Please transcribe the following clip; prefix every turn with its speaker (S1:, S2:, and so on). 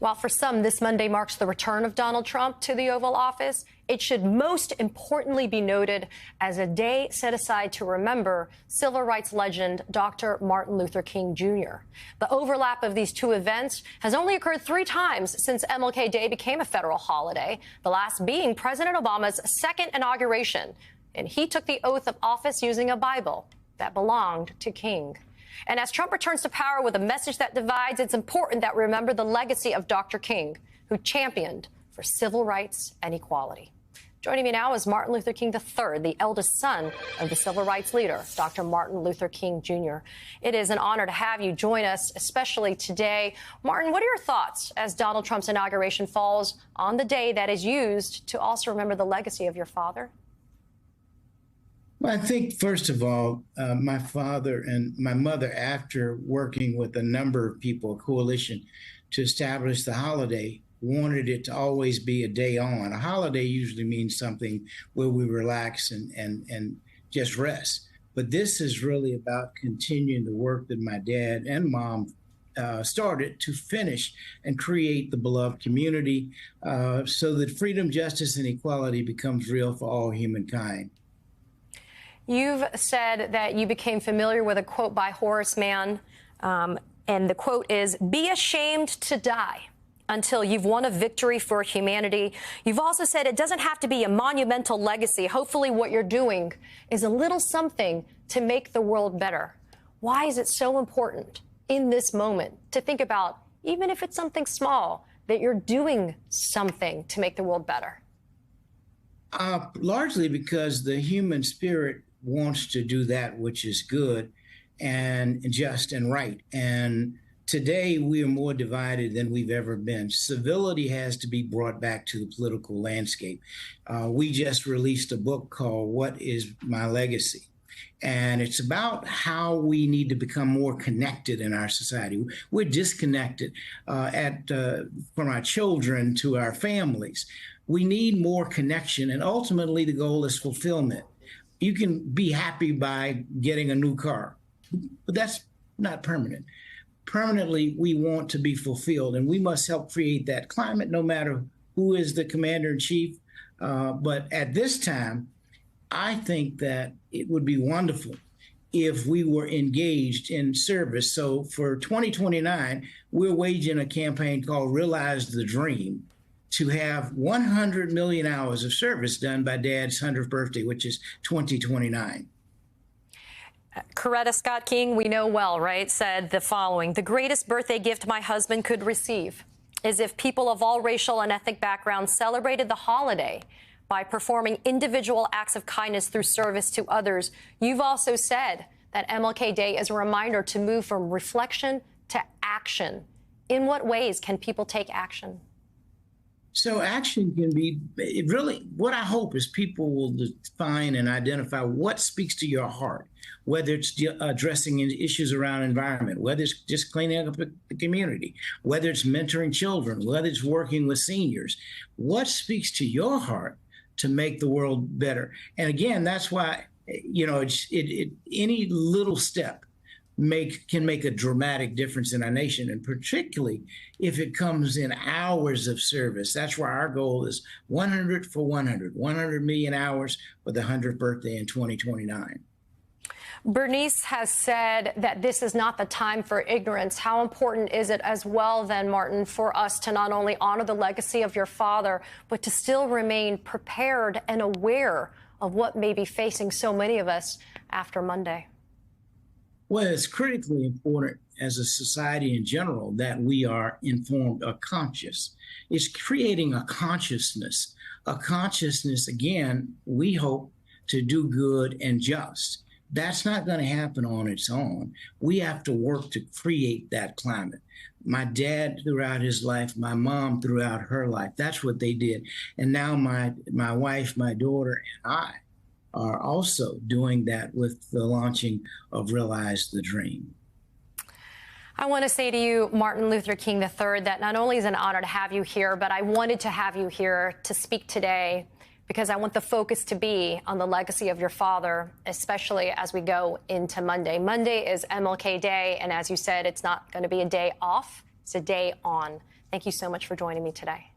S1: While for some this Monday marks the return of Donald Trump to the Oval Office, it should most importantly be noted as a day set aside to remember civil rights legend Dr. Martin Luther King Jr. The overlap of these two events has only occurred 3 times since MLK Day became a federal holiday, the last being President Obama's second inauguration. And he took the oath of office using a Bible that belonged to King. And as Trump returns to power with a message that divides, it's important that we remember the legacy of Dr. King, who championed for civil rights and equality. Joining me now is Martin Luther King III, the eldest son of the civil rights leader, Dr. Martin Luther King Jr. It is an honor to have you join us, especially today. Martin, what are your thoughts as Donald Trump's inauguration falls on the day that is used to also remember the legacy of your father?
S2: Well, I think, first of all, my father and my mother, after working with a number of people, a coalition, to establish the holiday, wanted it to always be a day on. A holiday usually means something where we relax and just rest. But this is really about continuing the work that my dad and mom started to finish and create the beloved community so that freedom, justice, and equality becomes real for all humankind.
S1: You've said that you became familiar with a quote by Horace Mann, and the quote is, "Be ashamed to die until you've won a victory for humanity." You've also said it doesn't have to be a monumental legacy. Hopefully what you're doing is a little something to make the world better. Why is it so important in this moment to think about, even if it's something small, that you're doing something to make the world better?
S2: Largely because the human spirit wants to do that which is good and just and right. And today we are more divided than we've ever been. Civility has to be brought back to the political landscape. We just released a book called What Is My Legacy? And it's about how we need to become more connected in our society. We're disconnected from our children to our families. We need more connection, and ultimately the goal is fulfillment. You can be happy by getting a new car, but that's not permanent. Permanently, we want to be fulfilled, and we must help create that climate no matter who is the commander-in-chief. But at this time, I think that it would be wonderful if we were engaged in service. So for 2029, we're waging a campaign called Realize the Dream, to have 100 million hours of service done by Dad's 100th birthday, which is 2029.
S1: Coretta Scott King, we know well, right, said the following: "The greatest birthday gift my husband could receive is if people of all racial and ethnic backgrounds celebrated the holiday by performing individual acts of kindness through service to others." You've also said that MLK Day is a reminder to move from reflection to action. In what ways can people take action?
S2: So action can be really, what I hope is people will define and identify what speaks to your heart, whether it's addressing issues around environment, whether it's just cleaning up the community, whether it's mentoring children, whether it's working with seniors. What speaks to your heart to make the world better? And again, that's why, any little step can make a dramatic difference in our nation, and particularly if it comes in hours of service. That's why our goal is 100 for 100 million hours for the 100th birthday in 2029.
S1: Bernice has said that this is not the time for ignorance. How important is it as well, then, Martin, for us to not only honor the legacy of your father, but to still remain prepared and aware of what may be facing so many of us after Monday?
S2: Well, it's critically important as a society in general that we are informed or conscious. It's creating a consciousness, again, we hope to do good and just. That's not going to happen on its own. We have to work to create that climate. My dad throughout his life, my mom throughout her life, that's what they did. And now my wife, my daughter, and I are also doing that with the launching of Realize the Dream.
S1: I want to say to you, Martin Luther King III, that not only is it an honor to have you here, but I wanted to have you here to speak today because I want the focus to be on the legacy of your father, especially as we go into Monday. Monday is MLK Day, and as you said, it's not going to be a day off, it's a day on. Thank you so much for joining me today.